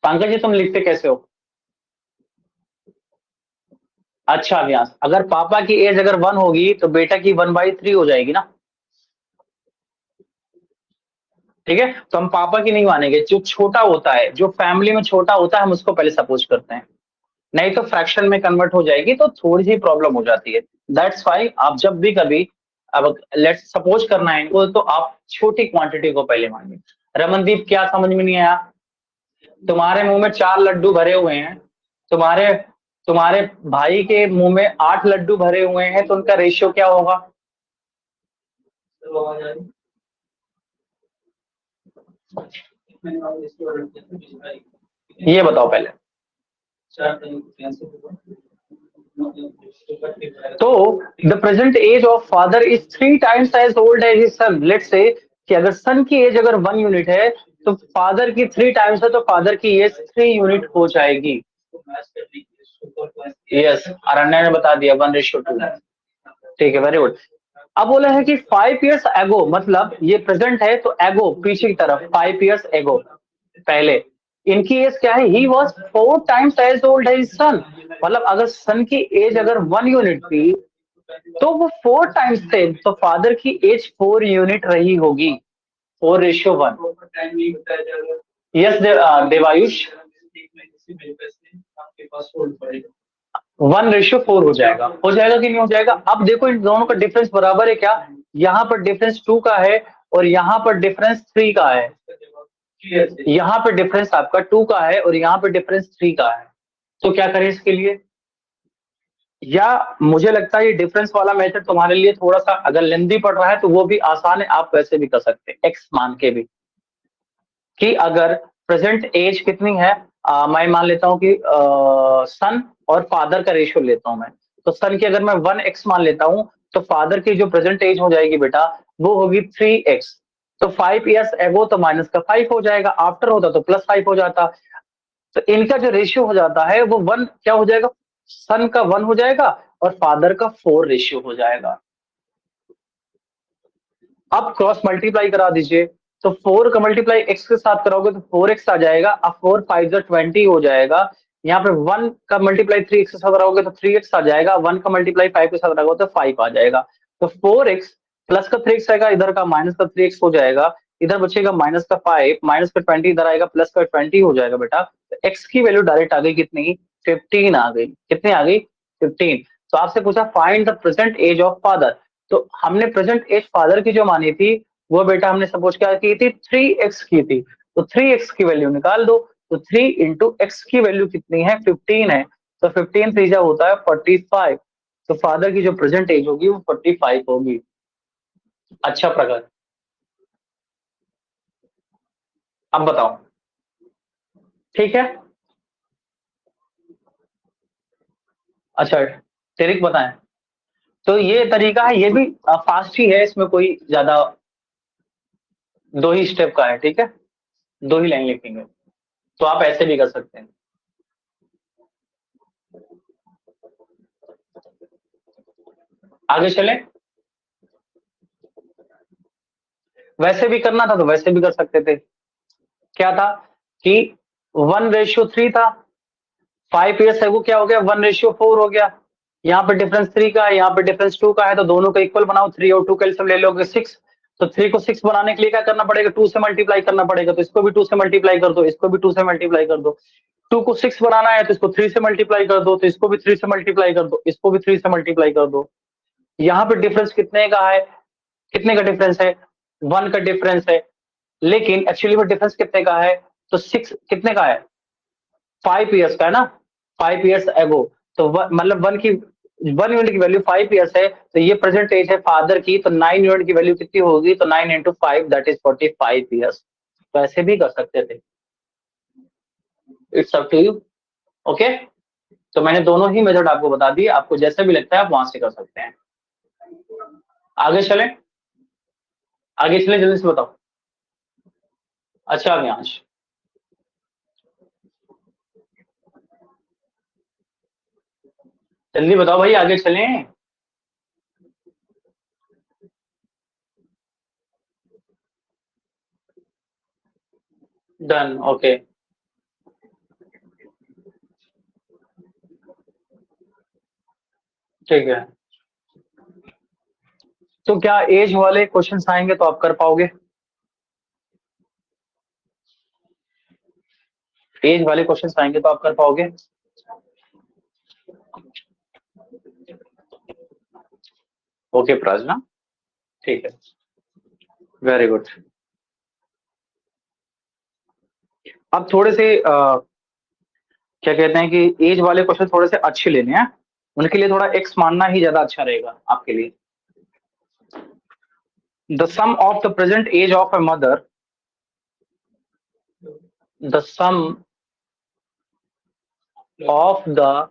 पंकज जी तुम लिखते कैसे हो? अच्छा अभ्यास, अगर पापा की एज अगर 1 होगी तो बेटा की 1/3 हो जाएगी ना, ठीक है। तो हम पापा की नहीं मानेंगे, जो छोटा होता है, जो फैमिली में छोटा होता है, हम उसको पहले सपोज करते हैं, नहीं तो फ्रैक्शन में कन्वर्ट हो जाएगी तो थोड़ी सी प्रॉब्लम हो जाती है। दैट्स वाई आप जब भी कभी, अब लेट्स सपोज करना है इनको, तो आप छोटी क्वांटिटी को पहले मानिए। रमनदीप क्या समझ में नहीं आया? तुम्हारे मुंह में 4 लड्डू भरे हुए हैं, तुम्हारे तुम्हारे भाई के मुंह में 8 लड्डू भरे हुए हैं, तो उनका रेशियो क्या होगा? ये बताओ पहले। तो the present age of father is 3 times as old as his son. Let's say कि अगर सन की एज अगर 1 यूनिट है तो फादर की 3 टाइम्स है, तो फादर की एज 3 यूनिट हो जाएगी। यस, अरण्या ने बता दिया 1:2। ठीक है, वेरी गुड। अब बोला है कि 5 years एगो, मतलब ये प्रेजेंट है तो एगो पीछे की तरफ 5 years एगो पहले इनकी एज क्या है, he was 4 times as old as son. मतलब अगर सन की एज अगर 1 यूनिट थी तो वो 4 टाइम्स थे, तो फादर की एज 4 यूनिट रही होगी। 4:1। यस देवायुष, 1:4 हो जाएगा कि नहीं हो जाएगा। अब देखो इन दोनों का डिफरेंस बराबर है क्या, यहाँ पर डिफरेंस 2 का है और यहाँ पर डिफरेंस 3 का है। यहाँ पे डिफरेंस आपका 2 का है और यहाँ पे डिफरेंस 3 का है। तो क्या करें इसके लिए, या मुझे लगता है ये डिफरेंस वाला मेथड तुम्हारे लिए थोड़ा सा अगर लेंदी पड़ रहा है तो वो भी आसान है, आप वैसे भी कर सकते हैं एक्स मान के भी, कि अगर प्रेजेंट एज कितनी है, मैं मान लेता हूँ कि सन और फादर का रेशियो लेता हूँ मैं। तो सन की अगर मैं 1x मान लेता हूँ तो फादर की जो प्रेजेंट एज हो जाएगी बेटा वो होगी 3x। तो 5 years एगो तो माइनस का 5 हो जाएगा, आफ्टर होता तो +5 हो जाता। तो इनका जो रेशियो हो जाता है वो 1 क्या हो जाएगा, सन का 1 हो जाएगा और फादर का 4 रेशियो हो जाएगा। अब क्रॉस मल्टीप्लाई करा दीजिए, तो 4 का मल्टीप्लाई x के साथ कराओगे तो 4x आ जाएगा। अब 4 5 20 हो जाएगा। यहाँ पे 1 का मल्टीप्लाई 3x के साथ कराओगे तो 3x आ जाएगा। 1 का मल्टीप्लाई 5 के साथ कराओगे तो 5 आ जाएगा। तो 4x प्लस का 3x आएगा, इधर का माइनस का 3x हो जाएगा, इधर बचेगा माइनस का 5, माइनस का 20 इधर आएगा, प्लस का 20 हो जाएगा बेटा। तो x की वैल्यू डायरेक्ट आ गई कितनी, 15 आ गई। कितनी आ गई, 15। तो आपसे पूछा find the present age of father. तो हमने प्रेजेंट एज फादर की जो मानी थी वो बेटा हमने सपोज क्या की थी, 3x की थी। तो 3x की वैल्यू निकाल दो। तो 3 इंटू एक्स की वैल्यू कितनी है, 15 है। तो 15 त्रिजा होता है 45। तो फादर की जो प्रेजेंट एज होगी वो 45 होगी। अच्छा प्रकार, अब बताओ, ठीक है। अच्छा, तेरिक बताएं। तो ये तरीका है, ये भी फास्ट ही है, इसमें कोई ज्यादा 2 ही स्टेप का है, ठीक है। 2 ही लाइन लिखेंगे, तो आप ऐसे भी कर सकते हैं। आगे चले, वैसे भी करना था तो वैसे भी कर सकते थे। क्या था कि 1:3 था, 5 years है वो क्या हो गया, 1:4 हो गया। यहाँ पे डिफरेंस 3 का है, यहाँ पे डिफरेंस 2 का है, तो दोनों को इक्वल बनाओ। 3 और 2 कैल्सियम ले लोगे 6। तो 3 को 6 बनाने के लिए क्या करना पड़ेगा, 2 से मल्टीप्लाई करना पड़ेगा। तो इसको भी 2 से मल्टीप्लाई कर दो, इसको भी 2 से मल्टीप्लाई कर दो। 2 को 6 बनाना है तो इसको 3 से मल्टीप्लाई कर दो, तो इसको भी 3 से मल्टीप्लाई कर दो, इसको भी 3 से मल्टीप्लाई कर दो। यहाँ पे डिफरेंस कितने का है, कितने का डिफरेंस है, 1 का डिफरेंस है। लेकिन एक्चुअली वो डिफरेंस कितने का है, तो 6 कितने का है, 5 years का है ना, 5 years एगो। तो मतलब 1 यूनिट की वैल्यू 5 years है, तो ये प्रेजेंट एज है फादर की। तो 9 यूनिट की वैल्यू कितनी होगी, तो 9 इंटू 5 दैट इज 45 years। तो ऐसे भी कर सकते थे, it's up to you. Okay, तो मैंने दोनों ही मेथड आपको बता दिए, आपको जैसा भी लगता है आप वहां से कर सकते हैं। आगे चले, आगे चले, जल्दी से बताओ। अच्छा अविनाश, जल्दी बताओ भाई, आगे चलें। Done, okay. ठीक है, तो क्या एज वाले क्वेश्चंस आएंगे तो आप कर पाओगे, एज वाले क्वेश्चंस आएंगे तो आप कर पाओगे। ओके प्राजना, ठीक है, वेरी गुड। अब थोड़े से क्या कहते हैं कि एज वाले क्वेश्चन थोड़े से अच्छे लेने हैं, उनके लिए थोड़ा एक्स मानना ही ज्यादा अच्छा रहेगा आपके लिए। The sum of the present age of a mother, the sum of the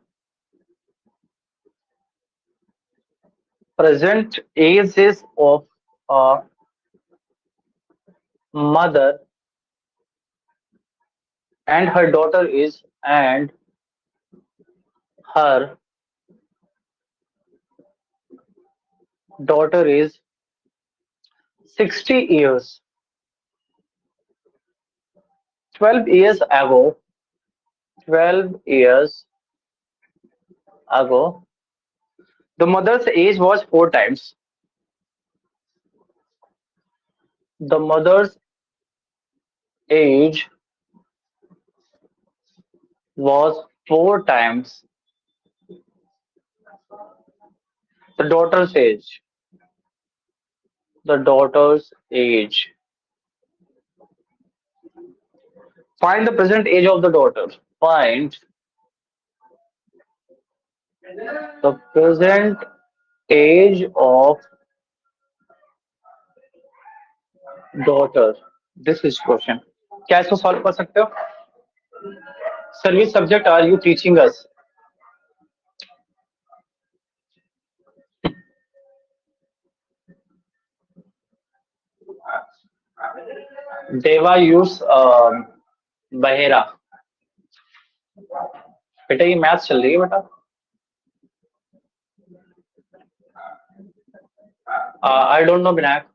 present ages of a mother and her daughter is and her daughter is 60 years. 12 years ago, 12 years ago, the mother's age was 4 times. The mother's age was 4 times the daughter's age. The daughter's age. Find the present age of the daughter. Find the present age of daughter. This is question. क्या इसको solve कर सकते हो? Sir, which subject are you teaching us? देवायुष Bahera. बेटा ये math चल रही है बेटा. I don't know Vinayak.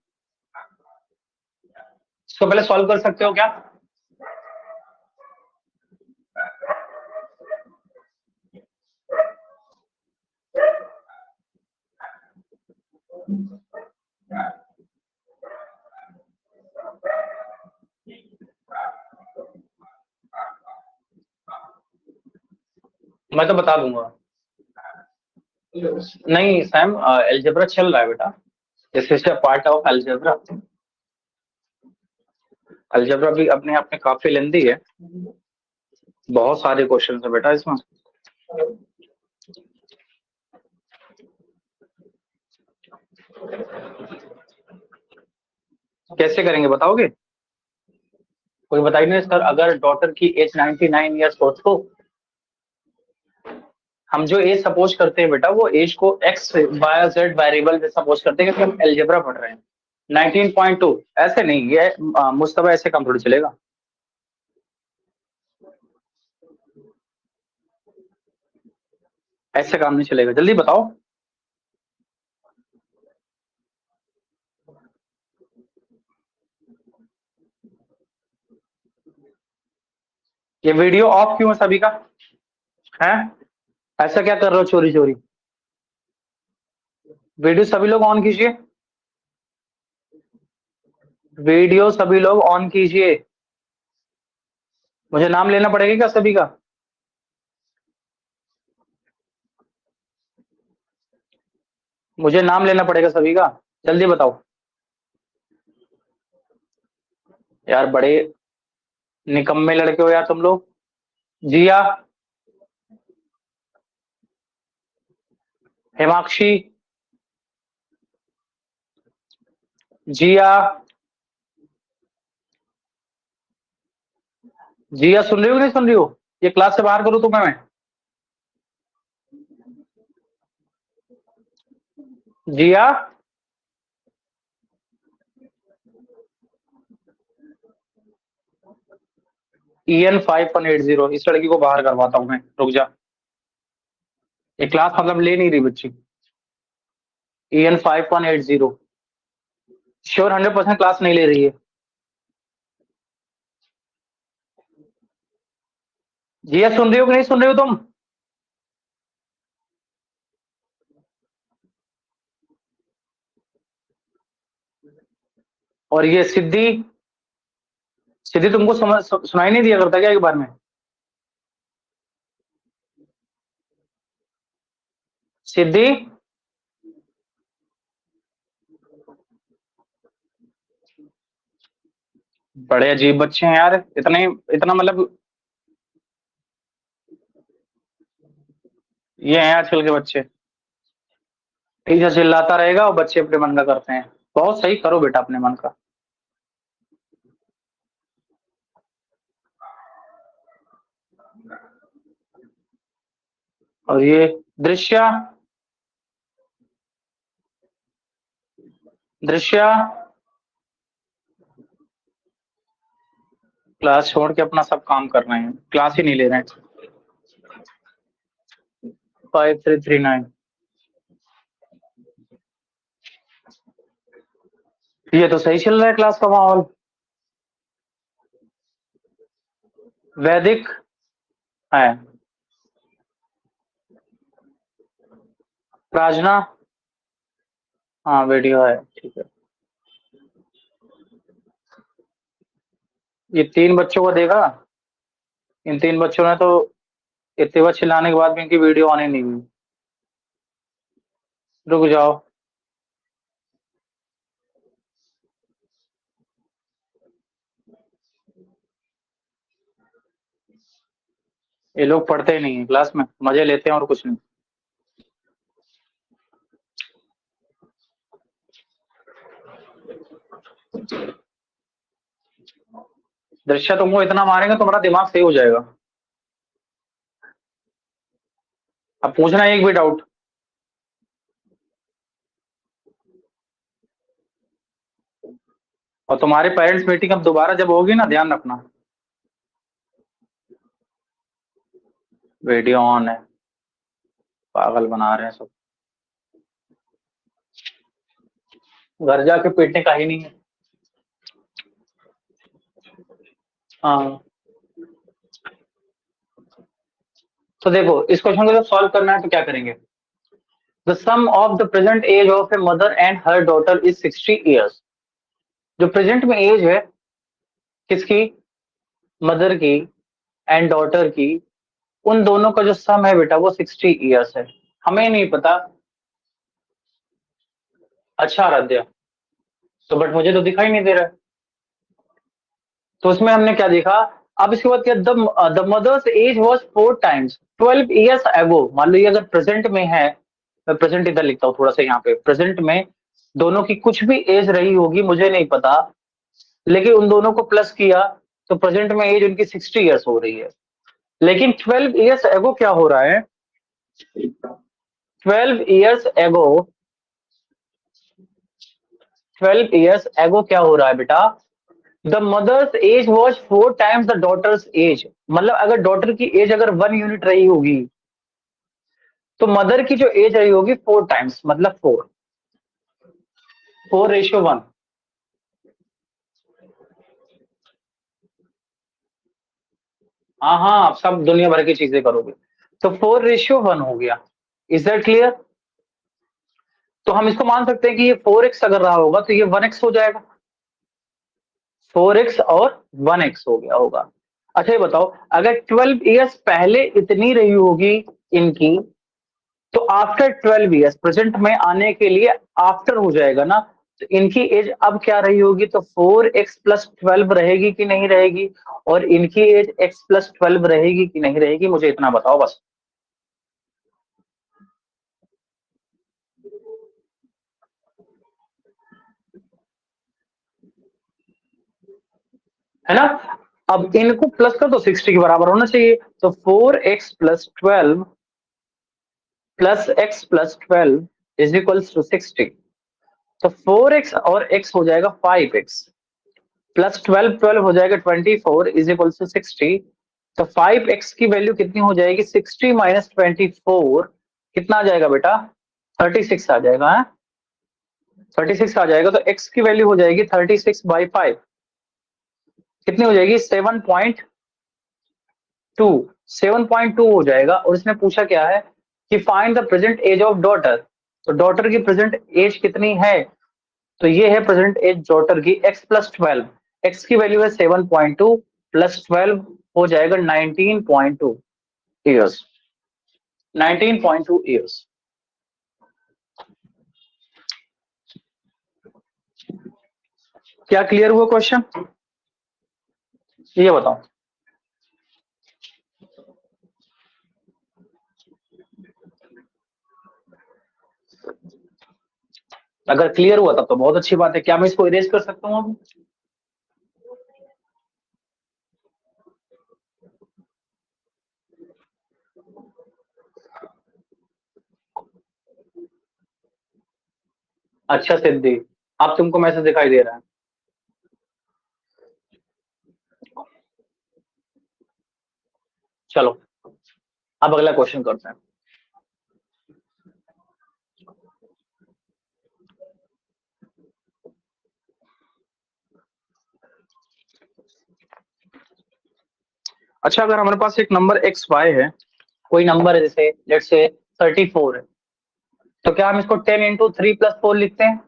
इसको पहले सॉल्व कर सकते हो क्या? मैं तो बता दूंगा. नहीं सैम, एल्जेब्रा चल रहा है बेटा. This is a part of algebra. Algebra भी अपने आप में काफी लेंदी है. बहुत सारे क्वेश्चन है बेटा इसमें. कैसे करेंगे बताओगे? कोई बताइए ना सर. अगर डॉटर की एज 99 ईयर्स हो तो हम जो एज सपोज करते हैं बेटा वो एज को एक्स वाई जेड वेरिएबल में सपोज करते हैं, क्योंकि हम एल्जेब्रा पढ़ रहे हैं. 19.2 ऐसे नहीं. ये मुस्तफा ऐसे काम थोड़ी चलेगा. ऐसे काम नहीं चलेगा. जल्दी बताओ. ये वीडियो ऑफ क्यों है सभी का? है ऐसा क्या कर रहे हो चोरी चोरी? वीडियो सभी लोग ऑन कीजिए. वीडियो सभी लोग ऑन कीजिए. मुझे नाम लेना पड़ेगा क्या सभी का? मुझे नाम लेना पड़ेगा सभी का. जल्दी बताओ यार. बड़े निकम्मे लड़के हो यार तुम लोग. जिया, हेमाक्षी, जिया, जिया सुन रही हो कि नहीं सुन रही हो? ये क्लास से बाहर करूं तुम्हें मैं? जिया, EN 5180. इस लड़की को बाहर करवाता हूं मैं. रुक जा. ये क्लास मतलब ले नहीं रही बच्ची. EN 5180 श्योर 100% क्लास नहीं ले रही है. जिया सुन रही हो कि नहीं सुन रही हो तुम? और ये सिद्धि, सिद्धि तुमको सुनाई नहीं दिया करता क्या एक बार में? सिद्धि, बड़े अजीब बच्चे हैं यार. इतने इतना मतलब ये हैं आजकल के बच्चे. टीचर चिल्लाता रहेगा और बच्चे अपने मन का करते हैं. बहुत सही, करो बेटा अपने मन का. और ये दृश्य, दृश्या क्लास छोड़ के अपना सब काम कर रहे हैं, क्लास ही नहीं ले रहे हैं। 5339 ये तो सही चल रहा है क्लास का माहौल। वैदिक है, प्रार्थना हाँ वीडियो है, ठीक है। ये 3 बच्चों को देखा, इन 3 बच्चों ने तो इतने बार चिल्लाने के बाद भी इनकी वीडियो ऑन ही नहीं हुई। रुक जाओ, ये लोग पढ़ते ही नहीं है क्लास में, मजे लेते हैं और कुछ नहीं। दृश्य तुमको इतना मारेंगे तुम्हारा दिमाग सही हो जाएगा। अब पूछना एक भी डाउट। और तुम्हारे पेरेंट्स मीटिंग अब दोबारा जब होगी ना, ध्यान रखना। वीडियो ऑन है, पागल बना रहे हैं सब। घर जाके पीटने का ही नहीं है। हाँ तो देखो, इस क्वेश्चन को जब सॉल्व करना है तो क्या करेंगे। The sum of the present age of A mother and her daughter is 60 years. जो प्रेजेंट में एज है किसकी, मदर की एंड डॉटर की, उन दोनों का जो सम है बेटा वो 60 ईयर्स है। हमें नहीं पता। अच्छा आराध्या, तो बट मुझे तो दिखाई नहीं दे रहा है। तो उसमें हमने क्या देखा। अब इसके बाद क्या, the mother's age was 4 times 12 years ago. मान लो ये अगर प्रेजेंट में है, मैं प्रेजेंट इधर लिखता हूँ थोड़ा सा यहाँ पे, प्रेजेंट में दोनों की कुछ भी एज रही होगी मुझे नहीं पता, लेकिन उन दोनों को प्लस किया तो प्रेजेंट में एज उनकी 60 ईयर्स हो रही है। लेकिन 12 ईयर्स एगो क्या हो रहा है, 12 ईयर्स एगो, 12 ईयर्स एगो क्या हो रहा है बेटा, the mother's age was 4 times the daughter's age. मतलब अगर डॉटर की एज अगर 1 यूनिट रही होगी तो मदर की जो एज रही होगी 4 टाइम्स, मतलब 4:1। हाँ हाँ, आप सब दुनिया भर की चीजें करोगे तो 4:1 हो गया। Is that clear. तो हम इसको मान सकते हैं कि ये 4x अगर रहा होगा तो ये 1x हो जाएगा। 4x और 1x हो गया होगा। अच्छा ये बताओ, अगर 12 ईयर्स पहले इतनी रही होगी इनकी, तो आफ्टर 12 ईयर्स प्रेजेंट में आने के लिए आफ्टर हो जाएगा ना, तो इनकी एज अब क्या रही होगी, तो 4x+12 रहेगी कि नहीं रहेगी, और इनकी एज x+12 रहेगी कि नहीं रहेगी, मुझे इतना बताओ बस। है ना। अब इनको प्लस कर दो, 60 के बराबर होना चाहिए, तो 4x+12 plus x+12 is equals to 60। तो 4x और x हो जाएगा 5x, प्लस 12 12 हो जाएगा 24 इज इक्वल टू 60। तो 5x की वैल्यू कितनी हो जाएगी, 60 माइनस 24 कितना आ जाएगा बेटा, 36 आ जाएगा है, 36 आ जाएगा। तो x की वैल्यू हो जाएगी 36/5, कितनी हो जाएगी 7.2, 7.2 हो जाएगा। और इसने पूछा क्या है कि find the present age of daughter. तो डॉटर की प्रेजेंट एज कितनी है, तो ये है प्रेजेंट एज डॉटर की x+12। x की वैल्यू है 7.2 प्लस 12 हो जाएगा 19.2 ईयर्स, 19.2 ईयर्स। क्या क्लियर हुआ क्वेश्चन, ये बताओ। अगर क्लियर हुआ तब तो बहुत अच्छी बात है। क्या मैं इसको इरेज कर सकता हूँ अब। अच्छा सिद्धि, अब तुमको मैसेज दिखाई दे रहा है? चलो अब अगला क्वेश्चन करते हैं। अच्छा, अगर हमारे पास एक नंबर एक्स वाई है, कोई नंबर है जैसे लेट्स से 34 है, तो क्या हम इसको 10 इंटू 3 प्लस 4 लिखते हैं?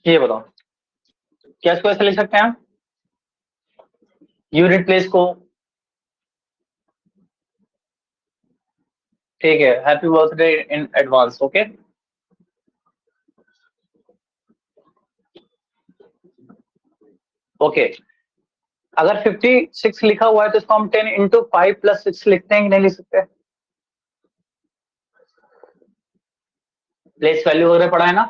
ये बताओ, क्या इसको ऐसे लिख सकते हैं हम? यूनिट प्लेस को, ठीक है, happy birthday in advance, okay. Okay, अगर 56 लिखा हुआ है तो इसको हम 10 इंटू 5 प्लस 6 लिखते हैं कि नहीं लिख सकते? प्लेस वैल्यू वगैरह पढ़ा है ना?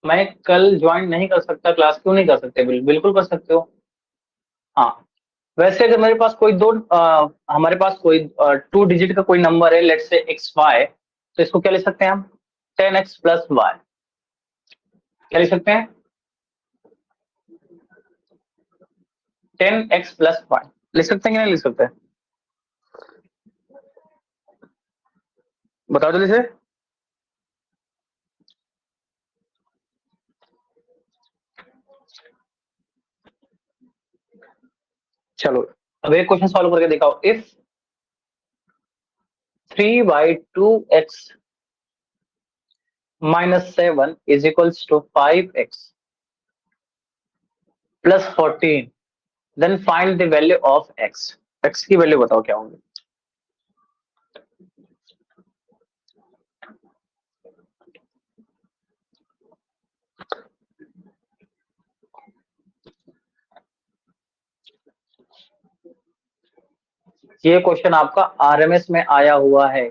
मैं कल ज्वाइन नहीं कर सकता क्लास, क्यों नहीं कर सकते? बिल्कुल कर सकते हो। हाँ, वैसे अगर मेरे पास कोई हमारे पास कोई 2 डिजिट का कोई नंबर है, लेट्स से एक्स वाई, तो इसको क्या लिख सकते हैं हम? 10x प्लस वाई, क्या लिख सकते हैं? 10x प्लस वाई लिख सकते हैं कि नहीं लिख सकते? बताओ जल्दी से। चलो अब एक क्वेश्चन सॉल्व करके दिखाओ। If 3/2x minus 7 is equals to 5x plus 14, then find the value of x। x की वैल्यू बताओ क्या होगी? ये क्वेश्चन आपका आरएमएस में आया हुआ है।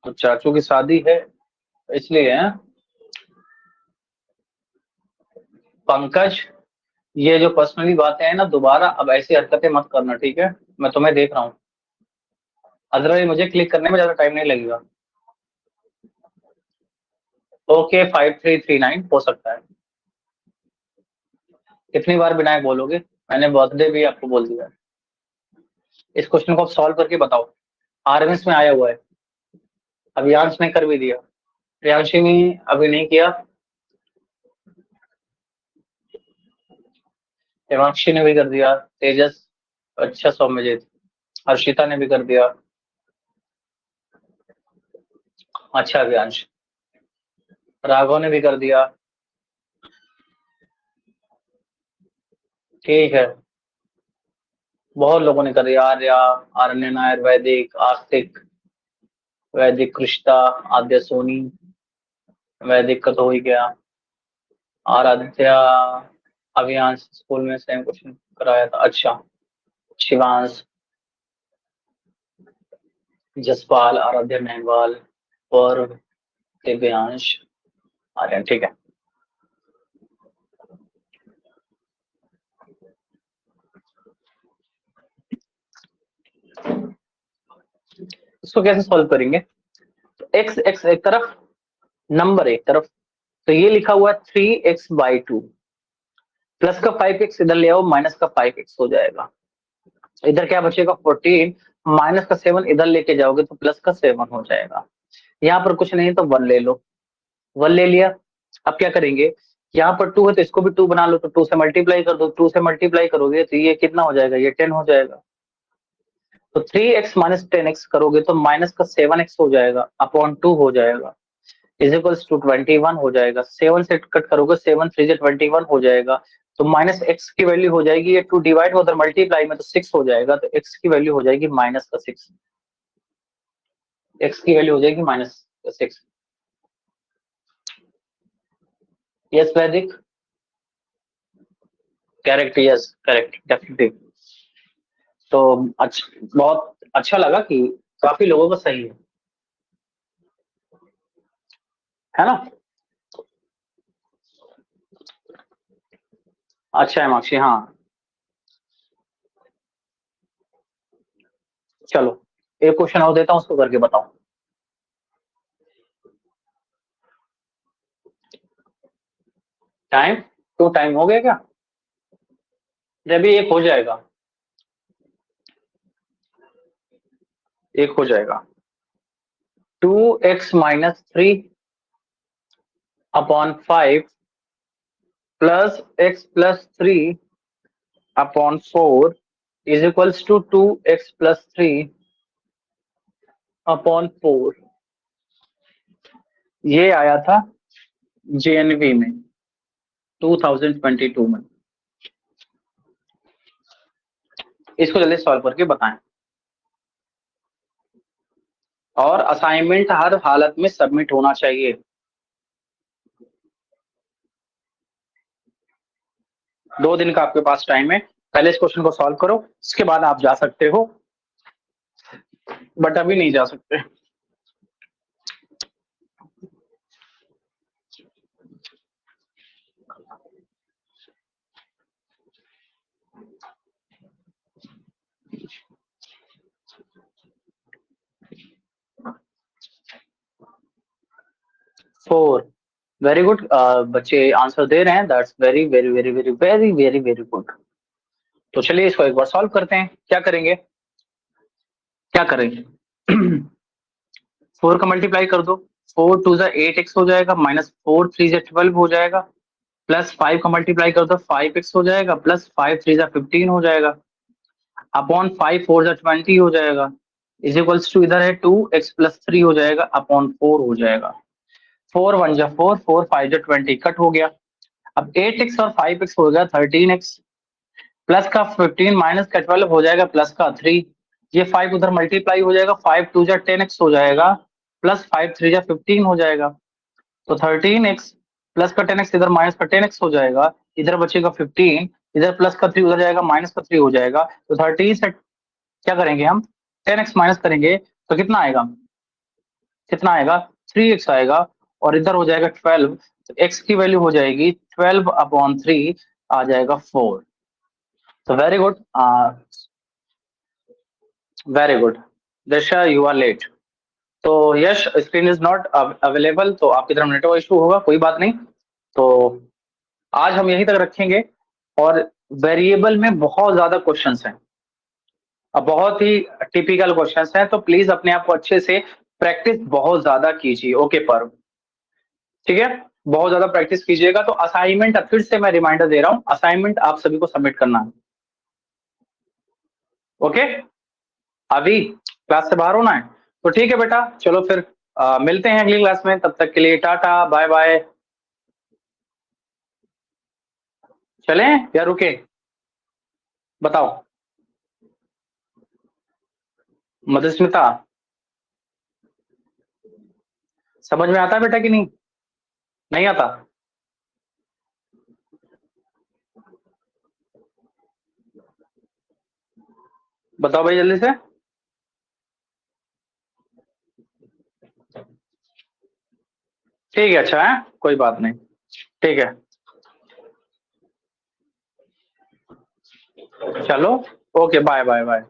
तो चाचू की शादी है इसलिए है। पंकज, ये जो पर्सनली बातें हैं ना, दोबारा अब ऐसी हरकतें मत करना, ठीक है? मैं तुम्हें देख रहा हूँ, अदरवाइज मुझे क्लिक करने में ज्यादा टाइम नहीं लगेगा। ओके, 5339 हो सकता है। कितनी बार विनायक बोलोगे? मैंने बर्थडे भी आपको बोल दिया। इस क्वेश्चन को आप सॉल्व करके बताओ, आरएमएस में आया हुआ है। अभियांश ने कर भी दिया, प्रियांशी ने अभी नहीं किया, हिमांशी ने भी कर दिया, तेजस, अच्छा सौम्यजीत, हर्षिता ने भी कर दिया, अच्छा अभियांश, राघव ने भी कर दिया, ठीक है, बहुत लोगों ने कर दिया, आर्या, आरण्य नायर, वैदिक, आस्तिक, वैदिक कृष्णा, आद्य सोनी, वैदिक का तो हो ही गया, आराध्या, अभियांश स्कूल में सेम क्वेश्चन कराया था, अच्छा, शिवांश, जसपाल, आराध्या मेहवाल और दिव्यांश, आर्यन, ठीक है। इसको कैसे सॉल्व करेंगे? तो एक्स एक्स एक तरफ, नंबर एक तरफ, तो ये लिखा हुआ है 3x/2, प्लस का 5x इधर ले आओ, माइनस का 5x हो जाएगा, इधर क्या बचेगा 14, माइनस का 7 इधर लेके जाओगे तो प्लस का 7 हो जाएगा। यहाँ पर कुछ नहीं तो 1 ले लो, 1 ले लिया। अब क्या करेंगे, यहाँ पर 2 है तो इसको भी 2 बना लो, तो 2 से मल्टीप्लाई कर दो, 2 से मल्टीप्लाई करोगे तो ये कितना हो जाएगा, ये 10 हो जाएगा। तो 3x माइनस 10x करोगे तो माइनस का 7x हो जाएगा, अपॉन 2 हो जाएगा, इज इक्वल्स टू 21 हो जाएगा। 7 से कट करोगे, 7 3 21 हो जाएगा, तो माइनस एक्स की वैल्यू हो जाएगी, ये 2 डिवाइड में उधर मल्टीप्लाई में तो 6 हो जाएगा, तो एक्स की वैल्यू हो जाएगी माइनस का 6, एक्स की वैल्यू हो जाएगी माइनस का 6। यस वैदिक, करेक्ट, यस करेक्ट, डेफिनेटली। तो अच्छा, बहुत अच्छा लगा कि काफी लोगों का सही है ना? अच्छा हिमांशी, हाँ चलो एक क्वेश्चन और देता हूँ, उसको करके बताओ। टाइम तो टाइम हो गया क्या? जब भी एक हो जाएगा, एक हो जाएगा। 2x-3 upon 5 plus x+3 upon 4 is equals to 2x+3 upon 4। ये आया था जेएनवी में 2022 में। इसको जल्दी सॉल्व करके बताएं, और असाइनमेंट हर हालत में सबमिट होना चाहिए। दो दिन का आपके पास टाइम है, पहले इस क्वेश्चन को सॉल्व करो, इसके बाद आप जा सकते हो, बट अभी नहीं जा सकते। Four, very good. बच्चे आंसर दे रहे हैं, that's very very very very very very very good. तो चलिए इसको एक बार सॉल्व करते हैं। क्या करेंगे, क्या करेंगे? 4 का मल्टीप्लाई कर दो, 4 2 8x हो जाएगा, -4 3 12 हो जाएगा, प्लस 5 का मल्टीप्लाई कर दो, 5x हो जाएगा, प्लस 5 3 15 हो जाएगा, अपॉन 5 4 20 हो जाएगा, इज इक्वल्स टू इधर है 2x+3 हो जाएगा, अपॉन 4 हो जाएगा। 4 1 4, 4 5 20 कट हो गया। अब 8x और 5x हो गया 13x, प्लस का 15 माइनस का 12 हो जाएगा, प्लस का 3। ये 5 उधर मल्टीप्लाई हो जाएगा, 5 2 10x हो जाएगा, प्लस 5 3 15 हो जाएगा। तो 13x प्लस का 10x इधर माइनस का 10x हो जाएगा, इधर बचेगा 15, इधर प्लस का 3 उधर जाएगा, माइनस का 3 हो जाएगा। तो 13 से क्या करेंगे हम, 10x माइनस करेंगे तो कितना आएगा, कितना आएगा, 3x आएगा, और इधर हो जाएगा 12, तो x की वैल्यू हो जाएगी 12/3, आ जाएगा 4। तो वेरी गुड, वेरी गुड। दशा यू आर लेट। तो यश स्क्रीन इज नॉट अवेलेबल, तो आपकी तरफ नेटवर्क इशू होगा, कोई बात नहीं। तो आज हम यहीं तक रखेंगे, और वेरिएबल में बहुत ज्यादा क्वेश्चंस हैं, अब बहुत ही टिपिकल क्वेश्चंस हैं, तो प्लीज अपने आप को अच्छे से प्रैक्टिस बहुत ज्यादा कीजिए। ओके पर ठीक है, बहुत ज्यादा प्रैक्टिस कीजिएगा। तो असाइनमेंट अब फिर से मैं रिमाइंडर दे रहा हूं, असाइनमेंट आप सभी को सबमिट करना है। ओके, अभी क्लास से बाहर होना है, तो ठीक है बेटा, चलो फिर मिलते हैं अगली क्लास में, तब तक के लिए टाटा बाय बाय। चलें या रुके, बताओ मधुस्मिता, समझ में आता है बेटा कि नहीं, नहीं आता? बताओ भाई जल्दी से। ठीक है, अच्छा है, कोई बात नहीं, ठीक है, चलो, ओके बाय बाय बाय।